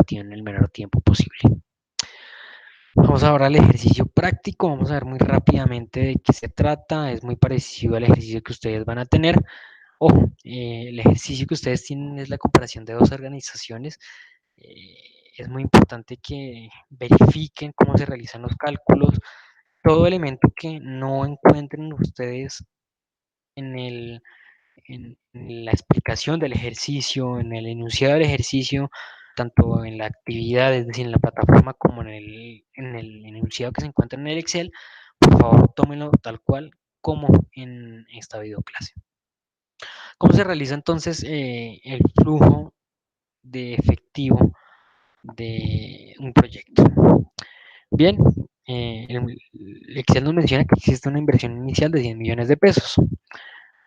cometido en el menor tiempo posible. Vamos ahora al ejercicio práctico, vamos a ver muy rápidamente de qué se trata, es muy parecido al ejercicio que ustedes van a tener. Ojo, el ejercicio que ustedes tienen es la comparación de dos organizaciones. Es muy importante que verifiquen cómo se realizan los cálculos, todo elemento que no encuentren ustedes en, en la explicación del ejercicio, en el enunciado del ejercicio, tanto en la actividad, es decir, en la plataforma, como en el enunciado que se encuentra en el Excel, por favor tómenlo tal cual como en esta videoclase. ¿Cómo se realiza entonces el flujo de efectivo de un proyecto? Bien, el Excel nos menciona que existe una inversión inicial de 100 millones de pesos.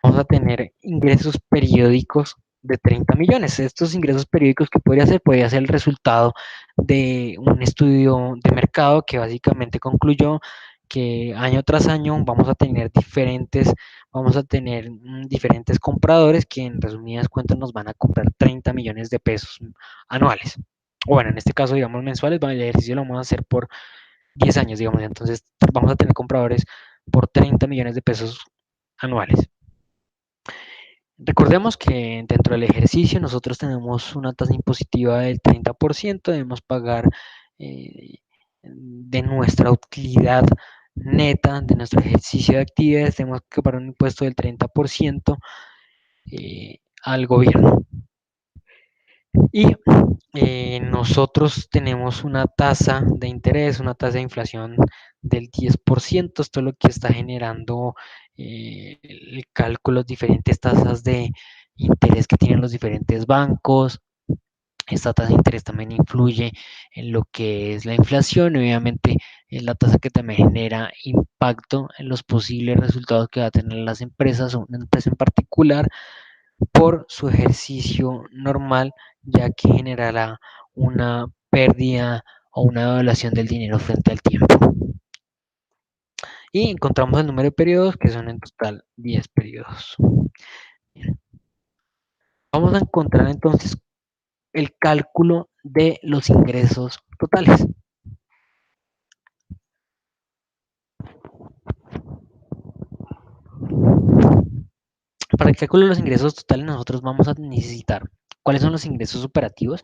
Vamos a tener ingresos periódicos de 30 millones. Estos ingresos periódicos que podría ser el resultado de un estudio de mercado que básicamente concluyó que año tras año vamos a tener diferentes compradores que en resumidas cuentas nos van a comprar 30 millones de pesos anuales. O bueno, en este caso, digamos, mensuales, el ejercicio lo vamos a hacer por 10 años, digamos, entonces vamos a tener compradores por 30 millones de pesos anuales. Recordemos que dentro del ejercicio nosotros tenemos una tasa impositiva del 30%, debemos pagar de nuestra utilidad neta, de nuestro ejercicio de actividades, tenemos que pagar un impuesto del 30% al gobierno. Y nosotros tenemos una tasa de interés, una tasa de inflación del 10%, esto es lo que está generando el cálculo, diferentes tasas de interés que tienen los diferentes bancos. Esta tasa de interés también influye en lo que es la inflación, y obviamente es la tasa que también genera impacto en los posibles resultados que va a tener las empresas o una empresa en particular por su ejercicio normal, ya que generará una pérdida o una devaluación del dinero frente al tiempo. Y encontramos el número de periodos, que son en total 10 periodos. Bien. Vamos a encontrar entonces el cálculo de los ingresos totales. Para el cálculo de los ingresos totales nosotros vamos a necesitar cuáles son los ingresos operativos,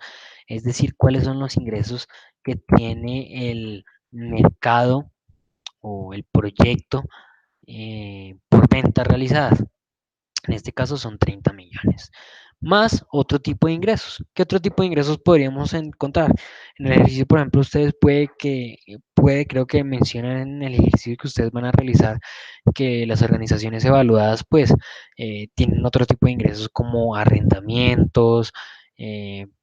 es decir, cuáles son los ingresos que tiene el mercado o el proyecto por ventas realizadas. En este caso son 30 millones. Más otro tipo de ingresos. ¿Qué otro tipo de ingresos podríamos encontrar? En el ejercicio, por ejemplo, ustedes creo que mencionan en el ejercicio que ustedes van a realizar que las organizaciones evaluadas pues tienen otro tipo de ingresos como arrendamientos,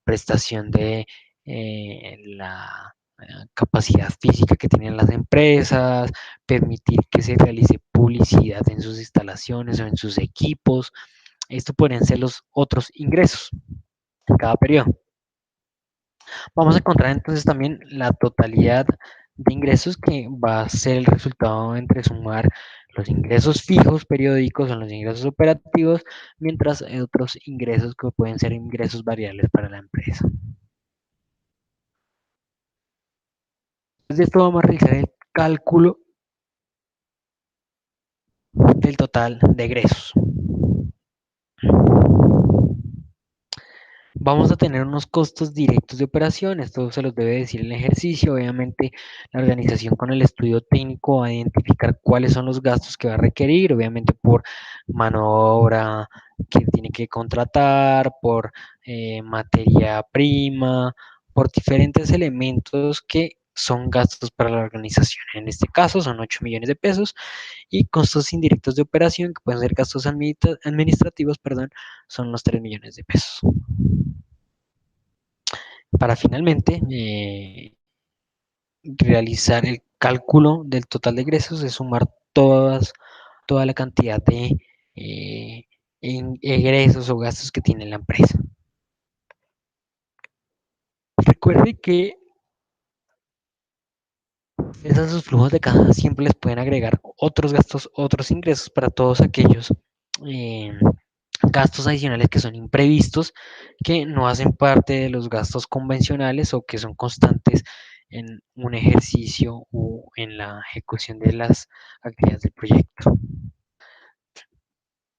prestación de la capacidad física que tienen las empresas, permitir que se realice publicidad en sus instalaciones o en sus equipos. Esto podrían ser los otros ingresos en cada periodo. Vamos a encontrar entonces también la totalidad de ingresos, que va a ser el resultado entre sumar los ingresos fijos periódicos o los ingresos operativos, mientras otros ingresos que pueden ser ingresos variables para la empresa. Después de esto vamos a realizar el cálculo del total de egresos. Vamos a tener unos costos directos de operación, esto se los debe decir el ejercicio. Obviamente la organización con el estudio técnico va a identificar cuáles son los gastos que va a requerir, obviamente por mano de obra que tiene que contratar, por materia prima, por diferentes elementos que son gastos para la organización. En este caso son 8 millones de pesos, y costos indirectos de operación, que pueden ser gastos administrativos, perdón, son los 3 millones de pesos. Para finalmente realizar el cálculo del total de egresos, es sumar toda la cantidad de egresos o gastos que tiene la empresa. Recuerde que a sus flujos de caja siempre les pueden agregar otros gastos, otros ingresos para todos aquellos gastos adicionales que son imprevistos, que no hacen parte de los gastos convencionales o que son constantes en un ejercicio o en la ejecución de las actividades del proyecto.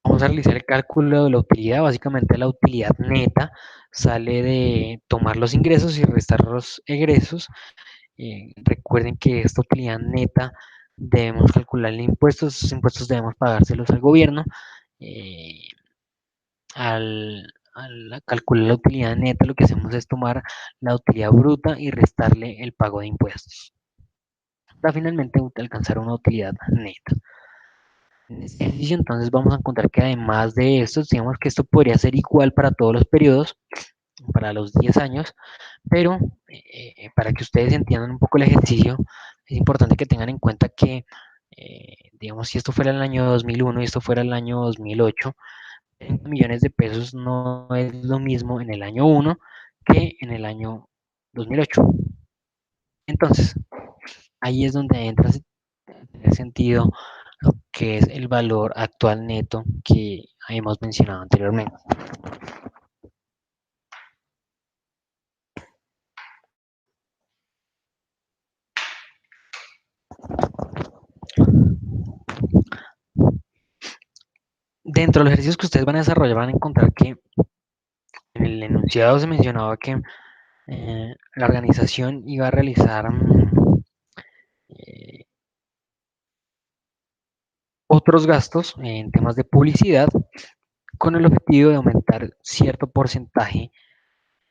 Vamos a realizar el cálculo de la utilidad. Básicamente la utilidad neta sale de tomar los ingresos y restar los egresos. Recuerden que esta utilidad neta debemos calcularle impuestos. Esos impuestos debemos pagárselos al gobierno. Eh, al calcular la utilidad neta, lo que hacemos es tomar la utilidad bruta y restarle el pago de impuestos para finalmente alcanzar una utilidad neta. En este ejercicio entonces vamos a encontrar que además de esto, digamos que esto podría ser igual para todos los periodos, para los 10 años, pero para que ustedes entiendan un poco el ejercicio, es importante que tengan en cuenta que, digamos, si esto fuera el año 2001 y esto fuera el año 2008, 30 millones de pesos no es lo mismo en el año 1 que en el año 2008. Entonces, ahí es donde entra en sentido lo que es el valor actual neto que hemos mencionado anteriormente. Dentro de los ejercicios que ustedes van a desarrollar van a encontrar que en el enunciado se mencionaba que la organización iba a realizar eh, otros gastos en temas de publicidad con el objetivo de aumentar cierto porcentaje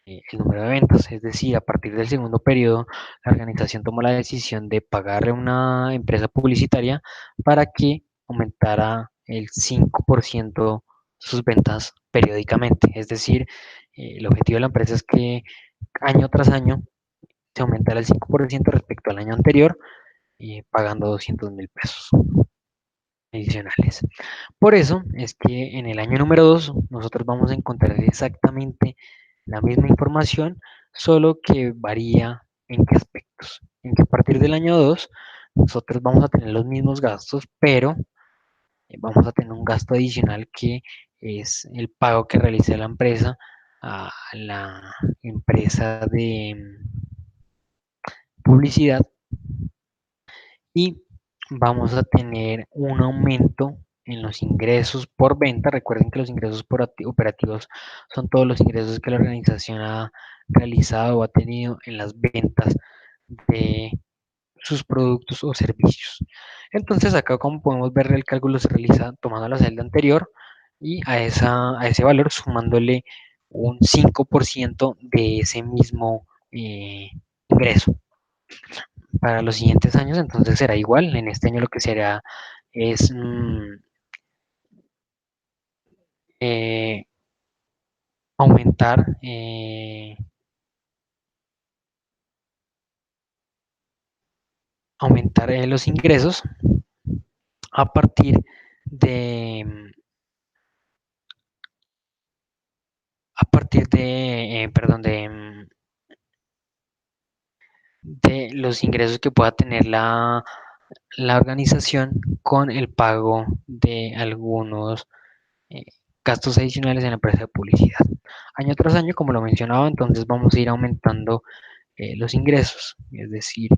el número de ventas. Es decir, a partir del segundo periodo, la organización tomó la decisión de pagarle a una empresa publicitaria para que aumentara el 5% sus ventas periódicamente. Es decir, el objetivo de la empresa es que año tras año se aumentara el 5% respecto al año anterior, pagando 200.000 pesos adicionales. Por eso es que en el año número 2 nosotros vamos a encontrar exactamente la misma información, solo que varía en qué aspectos. En que a partir del año 2 nosotros vamos a tener los mismos gastos, pero vamos a tener un gasto adicional que es el pago que realiza la empresa a la empresa de publicidad y vamos a tener un aumento en los ingresos por venta. Recuerden que los ingresos por operativos son todos los ingresos que la organización ha realizado o ha tenido en las ventas de sus productos o servicios. Entonces acá como podemos ver el cálculo se realiza tomando la celda anterior y a ese valor sumándole un 5% de ese mismo ingreso para los siguientes años, entonces será igual. En este año lo que será es eh, aumentar, aumentar los ingresos a partir de, perdón, de los ingresos que pueda tener la organización con el pago de algunos eh, gastos adicionales en la empresa de publicidad. Año tras año, como lo mencionaba, entonces vamos a ir aumentando los ingresos, es decir,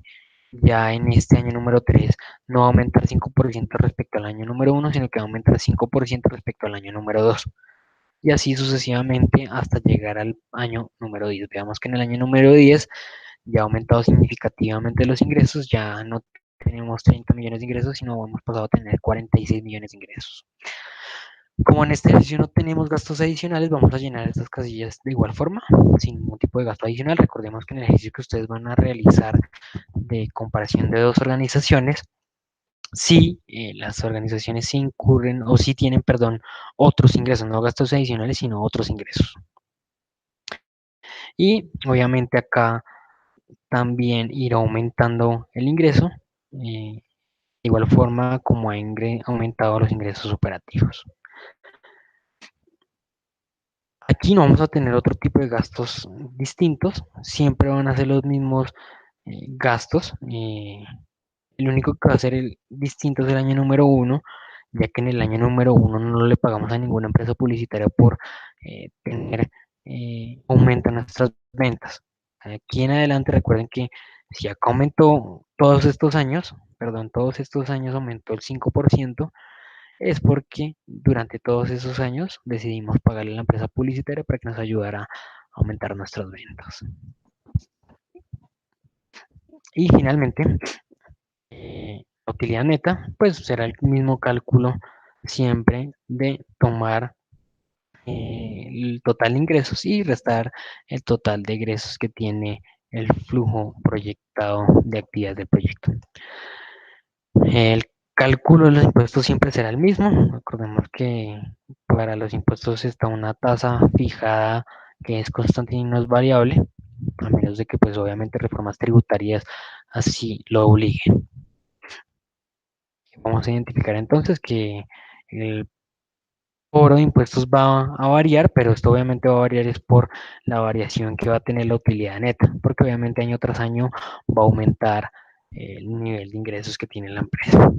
ya en este año número 3 no va a aumentar 5% respecto al año número 1, sino que va a aumentar 5% respecto al año número 2. Y así sucesivamente hasta llegar al año número 10. Veamos que en el año número 10 ya ha aumentado significativamente los ingresos, ya no tenemos 30 millones de ingresos, sino hemos pasado a tener 46 millones de ingresos. Como en este ejercicio no tenemos gastos adicionales, vamos a llenar estas casillas de igual forma, sin ningún tipo de gasto adicional. Recordemos que en el ejercicio que ustedes van a realizar de comparación de dos organizaciones, si las organizaciones sí incurren o sí tienen, perdón, otros ingresos, no gastos adicionales, sino otros ingresos. Y obviamente acá también irá aumentando el ingreso, de igual forma como ha aumentado los ingresos operativos. Aquí no vamos a tener otro tipo de gastos distintos, siempre van a ser los mismos gastos. El único que va a ser distinto es el año número 1, ya que en el año número uno no le pagamos a ninguna empresa publicitaria por tener aumento en nuestras ventas. Aquí en adelante recuerden que si acá aumentó todos estos años, perdón, todos estos años aumentó el 5%, es porque durante todos esos años decidimos pagarle a la empresa publicitaria para que nos ayudara a aumentar nuestras ventas. Y finalmente, la utilidad neta, pues será el mismo cálculo siempre de tomar el total de ingresos y restar el total de egresos que tiene el flujo proyectado de actividades del proyecto. El cálculo de los impuestos siempre será el mismo. Recordemos que para los impuestos está una tasa fijada que es constante y no es variable, a menos de que pues obviamente reformas tributarias así lo obliguen. Vamos a identificar entonces que el cobro de impuestos va a variar, pero esto obviamente va a variar es por la variación que va a tener la utilidad neta, porque obviamente año tras año va a aumentar el nivel de ingresos que tiene la empresa.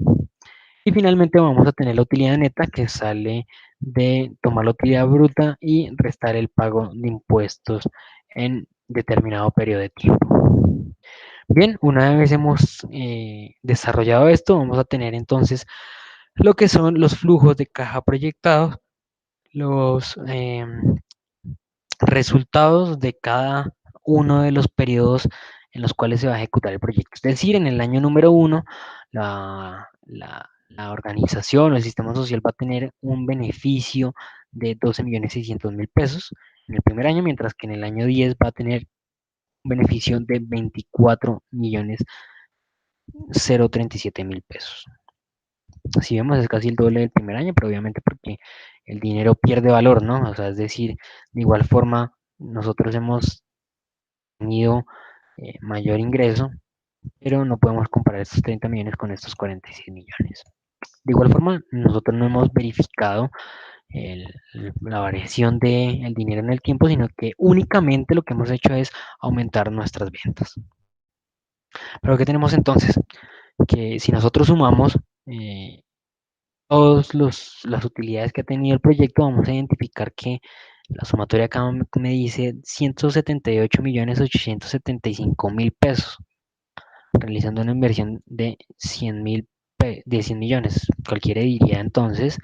Y finalmente vamos a tener la utilidad neta que sale de tomar la utilidad bruta y restar el pago de impuestos en determinado periodo de tiempo. Bien, una vez hemos desarrollado esto, vamos a tener entonces lo que son los flujos de caja proyectados, los resultados de cada uno de los periodos en los cuales se va a ejecutar el proyecto. Es decir, en el año número uno, la organización o el sistema social va a tener un beneficio de 12.600.000 pesos en el primer año, mientras que en el año 10 va a tener un beneficio de 24.037.000 pesos. Si vemos, es casi el doble del primer año, pero obviamente porque el dinero pierde valor, ¿no? O sea, es decir, de igual forma, nosotros hemos tenido mayor ingreso, pero no podemos comparar estos 30 millones con estos 46 millones. De igual forma, nosotros no hemos verificado el, la variación del dinero en el tiempo, sino que únicamente lo que hemos hecho es aumentar nuestras ventas. Pero ¿qué tenemos entonces? Que si nosotros sumamos todas las utilidades que ha tenido el proyecto, vamos a identificar que la sumatoria acá me dice 178.875.000 pesos, realizando una inversión de 100 millones. Cualquiera diría entonces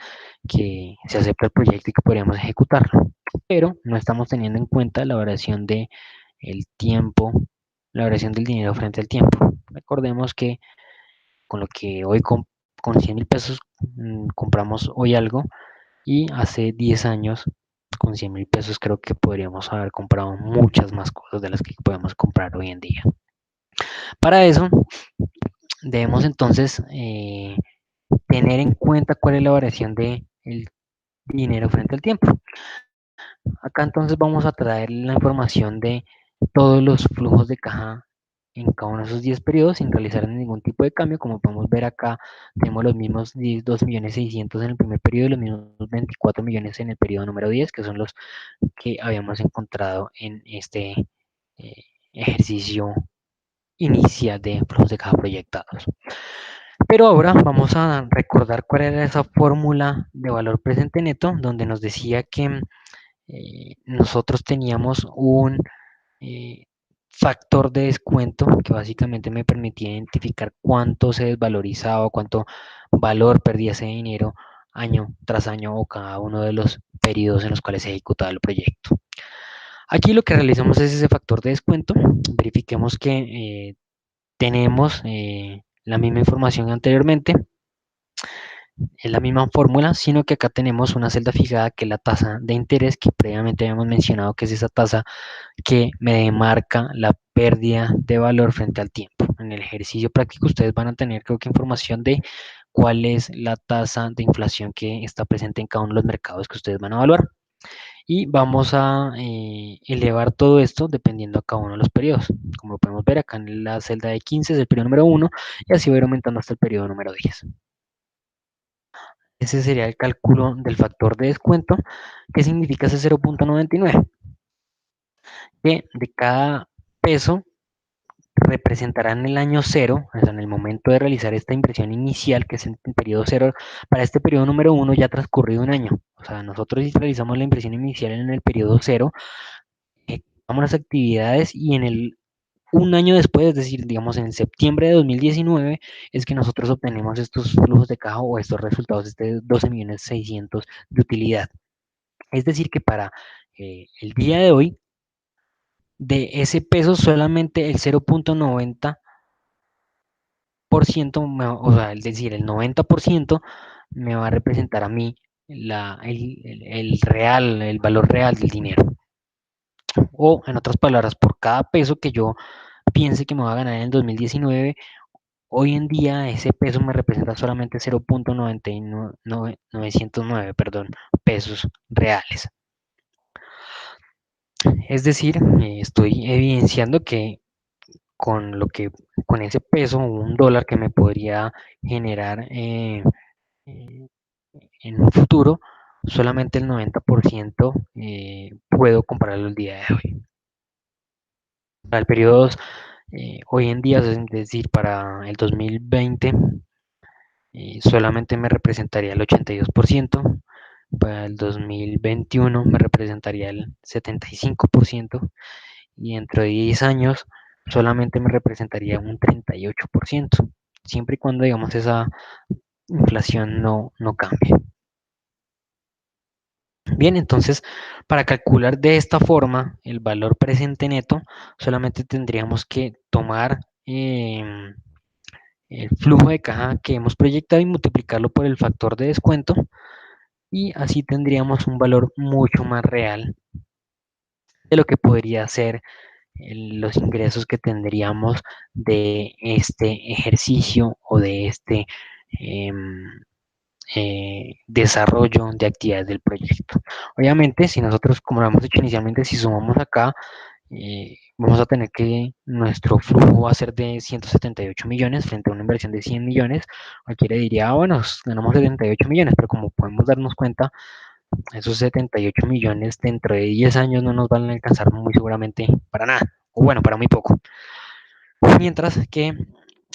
que se acepta el proyecto y que podríamos ejecutarlo, pero no estamos teniendo en cuenta la variación de el tiempo, la variación del dinero frente al tiempo. Recordemos que con lo que hoy con 100.000 pesos compramos hoy algo y hace 10 años con 100.000 pesos creo que podríamos haber comprado muchas más cosas de las que podemos comprar hoy en día. Para eso debemos entonces tener en cuenta cuál es la variación del dinero frente al tiempo. Acá entonces vamos a traer la información de todos los flujos de caja en cada uno de esos 10 periodos sin realizar ningún tipo de cambio. Como podemos ver acá, tenemos los mismos 2.600.000 en el primer periodo y los mismos 24 millones en el periodo número 10, que son los que habíamos encontrado en este ejercicio inicial de flujos de caja proyectados. Pero ahora vamos a recordar cuál era esa fórmula de valor presente neto, donde nos decía que nosotros teníamos un factor de descuento que básicamente me permitía identificar cuánto se desvalorizaba, cuánto valor perdía ese dinero año tras año o cada uno de los periodos en los cuales se ejecutaba el proyecto. Aquí lo que realizamos es ese factor de descuento. Verifiquemos que tenemos la misma información anteriormente, es la misma fórmula, sino que acá tenemos una celda fijada que es la tasa de interés que previamente habíamos mencionado, que es esa tasa que me demarca la pérdida de valor frente al tiempo. En el ejercicio práctico ustedes van a tener creo que información de cuál es la tasa de inflación que está presente en cada uno de los mercados que ustedes van a evaluar. Y vamos a elevar todo esto dependiendo a cada uno de los periodos. Como podemos ver acá en la celda de 15 es el periodo número 1 y así va a ir aumentando hasta el periodo número 10. Ese sería el cálculo del factor de descuento, que significa ese 0.99, que de cada peso representará en el año cero, o sea, en el momento de realizar esta inversión inicial, que es el periodo cero. Para este periodo número uno ya ha transcurrido un año. O sea, nosotros realizamos la inversión inicial en el periodo cero, ejecutamos las actividades y en el un año después, es decir, digamos en septiembre de 2019, es que nosotros obtenemos estos flujos de caja o estos resultados, este 12.600.000 de utilidad. Es decir, que para el día de hoy, de ese peso solamente el 0.90%, o sea, es decir, el 90% me va a representar a mí el valor real del dinero. O en otras palabras, por cada peso que yo piense que me va a ganar en el 2019, hoy en día ese peso me representa solamente 0.909, perdón, pesos reales. Es decir, estoy evidenciando que con lo que con ese peso, un dólar que me podría generar eh, en un futuro, solamente el 90% puedo comprarlo el día de hoy. Para el periodo hoy en día, es decir, para el 2020, solamente me representaría el 82%, para el 2021 me representaría el 75% y dentro de 10 años solamente me representaría un 38%, siempre y cuando, digamos, esa inflación no cambie. Bien, entonces, para calcular de esta forma el valor presente neto, solamente tendríamos que tomar el flujo de caja que hemos proyectado y multiplicarlo por el factor de descuento, y así tendríamos un valor mucho más real de lo que podría ser los ingresos que tendríamos de este ejercicio o de este em, desarrollo de actividades del proyecto. Obviamente, si nosotros, como lo hemos hecho inicialmente, si sumamos acá, vamos a tener que nuestro flujo va a ser de 178 millones frente a una inversión de 100 millones. Cualquiera diría, bueno, ganamos 78 millones, pero como podemos darnos cuenta, esos 78 millones dentro de 10 años no nos van a alcanzar muy seguramente para nada, o bueno, para muy poco. Mientras que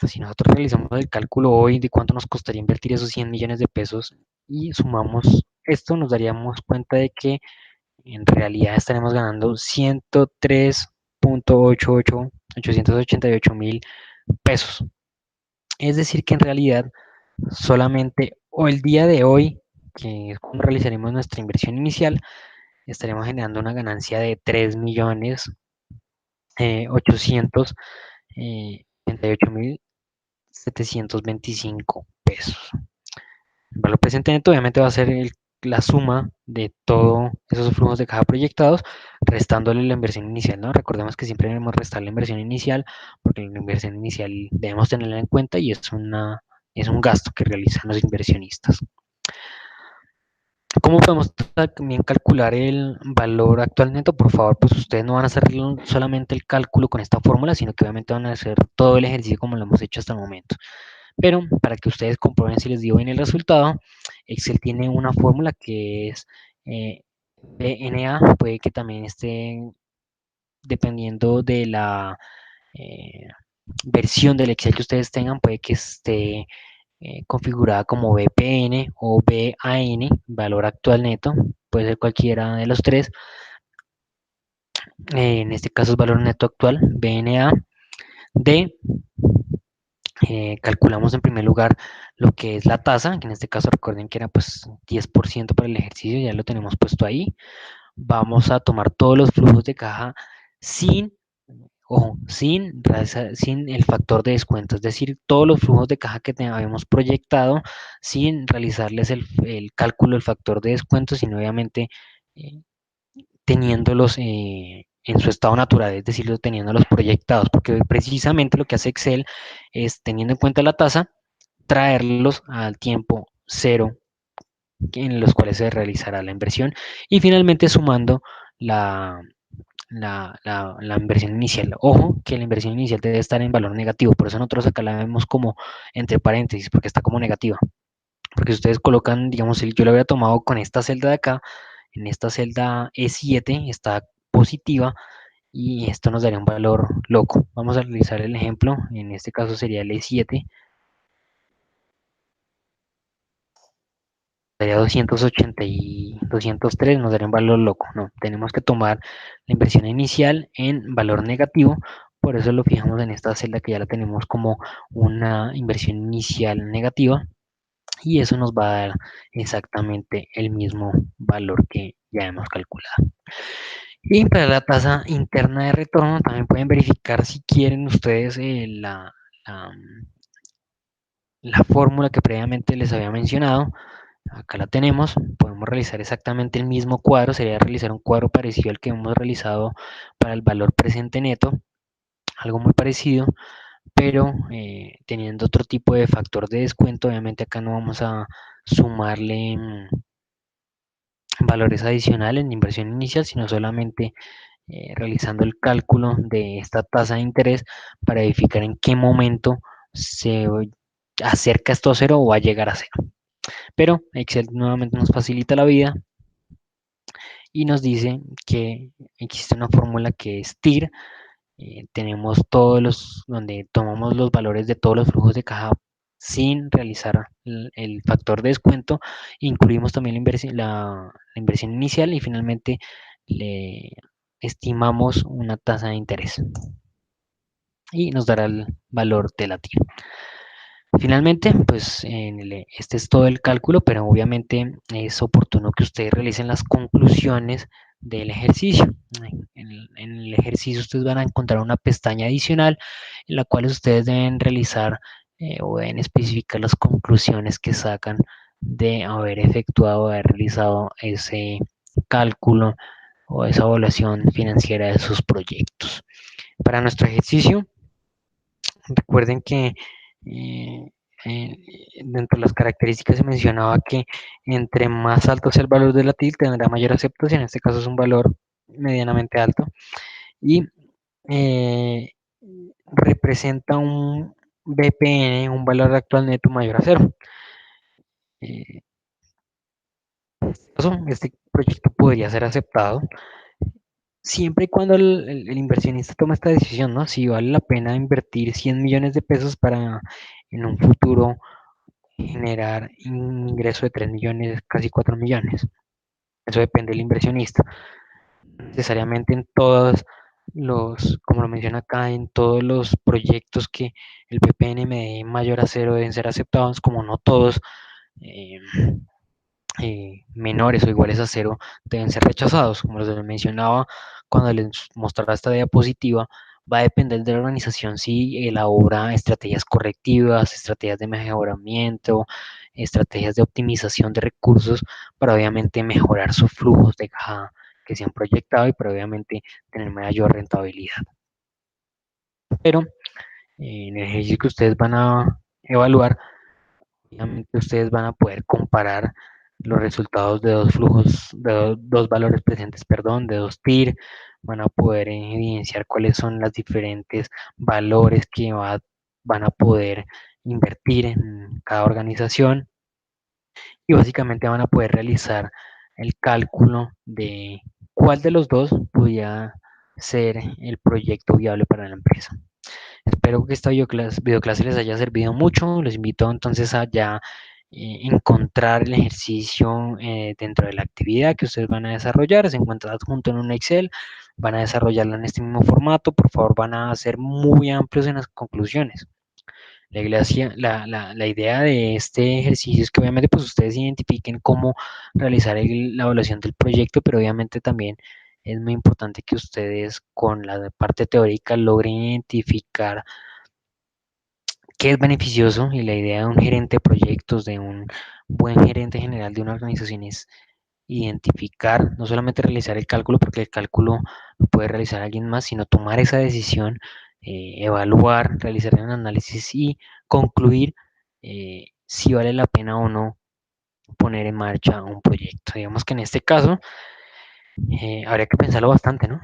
si nosotros realizamos el cálculo hoy de cuánto nos costaría invertir esos 100 millones de pesos y sumamos esto, nos daríamos cuenta de que en realidad estaremos ganando 103.888.888.000 pesos. Es decir, que en realidad solamente o el día de hoy, que es cuando realizaremos nuestra inversión inicial, estaremos generando una ganancia de 3.888.725 pesos. El valor presente neto obviamente va a ser la suma de todos esos flujos de caja proyectados, restándole la inversión inicial, ¿no? Recordemos que siempre debemos restar la inversión inicial, porque la inversión inicial debemos tenerla en cuenta y es un gasto que realizan los inversionistas. ¿Cómo podemos también calcular el valor actual neto? Por favor, pues ustedes no van a hacer solamente el cálculo con esta fórmula, sino que obviamente van a hacer todo el ejercicio como lo hemos hecho hasta el momento. Pero para que ustedes comprueben si les dio bien el resultado, Excel tiene una fórmula que es BNA, puede que también esté dependiendo de la eh, versión del Excel que ustedes tengan, puede que esté configurada como BPN o BAN, valor actual neto, puede ser cualquiera de los tres. En este caso es valor neto actual, BNA, de calculamos en primer lugar lo que es la tasa, que en este caso recuerden que era pues 10% para el ejercicio, ya lo tenemos puesto ahí. Vamos a tomar todos los flujos de caja sin, ojo, sin el factor de descuento, es decir, todos los flujos de caja que habíamos proyectado sin realizarles el cálculo del factor de descuento, sino obviamente eh, teniéndolos en su estado natural, es decir, teniéndolos proyectados, porque precisamente lo que hace Excel es, teniendo en cuenta la tasa, traerlos al tiempo cero en los cuales se realizará la inversión y finalmente sumando la inversión inicial. Ojo que la inversión inicial debe estar en valor negativo, por eso nosotros acá la vemos como entre paréntesis, porque está como negativa. Porque si ustedes colocan, digamos, yo lo había tomado con esta celda de acá, en esta celda E7 está positiva, y esto nos daría un valor loco. Vamos a realizar el ejemplo, en este caso sería el E7, daría 280 y 203, nos daría un valor loco. No, tenemos que tomar la inversión inicial en valor negativo, por eso lo fijamos en esta celda que ya la tenemos como una inversión inicial negativa, y eso nos va a dar exactamente el mismo valor que ya hemos calculado. Y para la tasa interna de retorno también pueden verificar si quieren ustedes la, la fórmula que previamente les había mencionado. Acá la tenemos, podemos realizar exactamente el mismo cuadro, sería realizar un cuadro parecido al que hemos realizado para el valor presente neto, algo muy parecido, pero teniendo otro tipo de factor de descuento. Obviamente acá no vamos a sumarle valores adicionales en inversión inicial, sino solamente realizando el cálculo de esta tasa de interés para verificar en qué momento se acerca esto a cero o va a llegar a cero. Pero Excel nuevamente nos facilita la vida y nos dice que existe una fórmula que es TIR. Tenemos todos los, donde tomamos los valores de todos los flujos de caja sin realizar el factor de descuento, incluimos también la inversión inicial y finalmente le estimamos una tasa de interés y nos dará el valor de la TIR. Finalmente, pues este es todo el cálculo, pero obviamente es oportuno que ustedes realicen las conclusiones del ejercicio. En el ejercicio ustedes van a encontrar una pestaña adicional en la cual ustedes deben realizar o deben especificar las conclusiones que sacan de haber efectuado, haber realizado ese cálculo o esa evaluación financiera de sus proyectos. Para nuestro ejercicio, recuerden que eh, dentro de las características se mencionaba que entre más alto sea el valor de la TIL tendrá mayor aceptación. En este caso es un valor medianamente alto y eh, representa un BPN, un valor actual neto mayor a cero. Eh, este proyecto podría ser aceptado siempre y cuando el inversionista toma esta decisión, ¿no? Si vale la pena invertir 100 millones de pesos para en un futuro generar un ingreso de 3 millones, casi 4 millones. Eso depende del inversionista. Necesariamente en todos como lo menciona acá, en todos los proyectos que el PPN me dé mayor a cero deben ser aceptados, como no todos eh, menores o iguales a cero deben ser rechazados. Como les mencionaba cuando les mostraba esta diapositiva, va a depender de la organización si elabora estrategias correctivas, estrategias de mejoramiento, estrategias de optimización de recursos para obviamente mejorar sus flujos de caja que se han proyectado y para obviamente tener mayor rentabilidad. Pero en el ejercicio que ustedes van a evaluar, obviamente ustedes van a poder comparar los resultados de dos flujos, de dos valores presentes, perdón, de dos TIR, van a poder evidenciar cuáles son los diferentes valores que van a poder invertir en cada organización y básicamente van a poder realizar el cálculo de cuál de los dos podría ser el proyecto viable para la empresa. Espero que esta videoclase les haya servido mucho. Les invito entonces a ya encontrar el ejercicio dentro de la actividad que ustedes van a desarrollar. Se encuentra adjunto en un Excel. Van a desarrollarlo en este mismo formato. Por favor, van a ser muy amplios en las conclusiones. La idea de este ejercicio es que obviamente pues ustedes identifiquen cómo realizar la evaluación del proyecto, pero obviamente también es muy importante que ustedes con la parte teórica logren identificar qué es beneficioso, y la idea de un gerente de proyectos, de un buen gerente general de una organización es identificar, no solamente realizar el cálculo, porque el cálculo lo puede realizar alguien más, sino tomar esa decisión, evaluar, realizar un análisis y concluir si vale la pena o no poner en marcha un proyecto. Digamos que en este caso habría que pensarlo bastante, ¿no?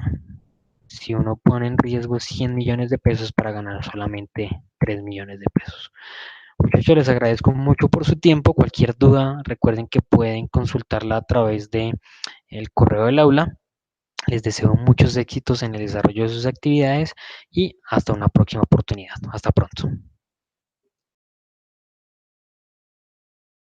Si uno pone en riesgo 100 millones de pesos para ganar solamente 3 millones de pesos. Muchachos, les agradezco mucho por su tiempo. Cualquier duda, recuerden que pueden consultarla a través de el correo del aula Les deseo muchos éxitos en el desarrollo de sus actividades y hasta una próxima oportunidad. Hasta pronto.